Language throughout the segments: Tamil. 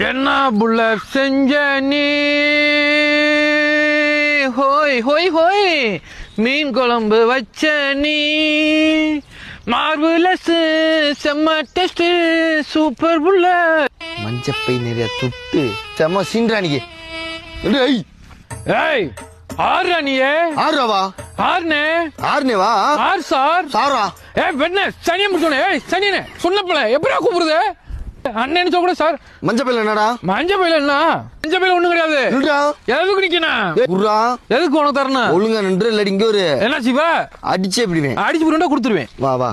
என்ன புள்ள செஞ்ச நீ ஹோய் ஹோய் ஹோய் மீன் குழம்பு வச்ச நீ மார்வலஸ் செம்ம டெஸ்ட் சூப்பர் புள்ள மஞ்சப்பை நிறைய துட்டு செம்ம சீன்றானிக்கு ஏய் ஆறுடா நீயே ஆறுவா ஆறுனே ஆறுனேவா ஆறு சார் சாரா வெண்ண சனியை முடிச்சோன்னே ஏய் சனியனே சொன்னப்பல எப்படியா கூப்பிடுது அண்ணன் கூட சார் மஞ்சப்பையில என்னடா மஞ்சப்பையில என்ன மஞ்சப்பையில ஒண்ணும் கிடையாது எதுக்கு நிக்கணும் எதுக்கு உனக்கு தரணும் ஒழுங்கா நின்று இல்ல இங்க ஒரு என்ன சிவா அடிச்சே விடுவேன் அடிச்சு புருண்டா கொடுத்துருவேன் வா வா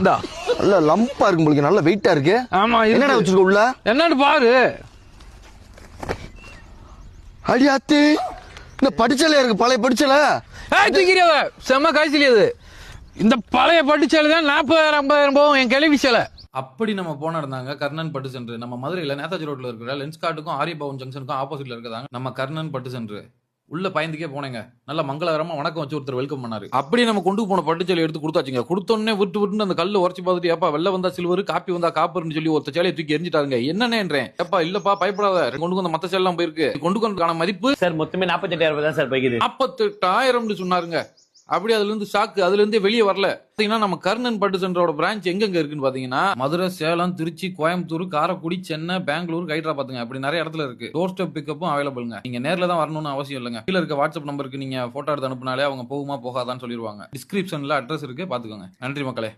நல்ல லம்பா இருக்கு உங்களுக்கு நல்ல வெயிட்டா இருக்கு ஆமா என்னடா வச்சிருக்க உள்ள என்னன்னு பாரு அடியாத்து இந்த படிச்சல இருக்கு பழைய படிச்சல தூக்கிறியாவ செம்ம காய்ச்சலியது இந்த பழைய பட்டுச்சேலை தான் 40,000-50,000 போகும் என் கிளவி சேலை. அப்படி நம்ம போன இருந்தாங்க கர்ணன் பட்டு சென்று நம்ம மதுரையில் நேதாஜி ரோட்ல இருக்கிற லென்ஸ்கார்ட்டுக்கும் ஆரியபவன் ஜங்ஷனுக்கும் ஆப்போசிட்ல இருக்கிறாங்க நம்ம கர்ணன் பட்டு சென்று உள்ள பயந்துக்கே போனேங்க நல்ல மங்களகரமா வணக்கம் வச்சு ஒருத்தர் வெல்கம் பண்ணாரு. அப்படி நம்ம கொண்டு போன பட்டுச்சேலை எடுத்து கொடுத்தாச்சுங்க. கொடுத்தோன்னே விட்டு அந்த கல்ல உரைச்சு பார்த்துட்டு ஏப்பா வெள்ள வந்தா சில்வர் காப்பி வந்தா காப்பர்னு சொல்லி ஒருத்த சேலையை தூக்கி எரிஞ்சிட்டாருங்க. என்னன்னேன்றேன் ஏப்பா இல்லப்பா பயப்படாத கொண்டு வந்த மத்த சேலாம் போயிருக்கு கொண்டு வந்ததுக்கான மதிப்பு சார் மொத்தமே 48,000 தான் சார் போய்க்குது. 48,000 சொன்னாருங்க. அப்படி அதுல இருந்து ஷாக்கு அதுல இருந்தே வெளியே வரல. பாத்தீங்கன்னா நம்ம கர்ணன் பட்டு சென்டரோட பிரான்ச் எங்க இருக்குன்னு பாத்தீங்கன்னா மதுரை, சேலம், திருச்சி, கோயம்புத்தூர், காரைக்குடி, சென்னை, பெங்களூர், ஹைதராபாத்துங்க அப்படி நிறைய இடத்துல இருக்கு. டோர் ஸ்டெப் பிக்கப்பும் அவைலபிள்ங்க. நீங்க நேர்ல தான் வரணும்னு அவசியம் இல்லைங்க. கீழ இருக்க வாட்ஸ்அப் நம்பருக்கு நீங்க போட்டோ எடுத்து அனுப்புனாலே அவங்க போகுமா போகாதான்னு சொல்லிடுவாங்க. டிஸ்கிரிப்ஷன்ல அட்ரஸ் இருக்கு பாத்துக்கோங்க. நன்றி மக்களே.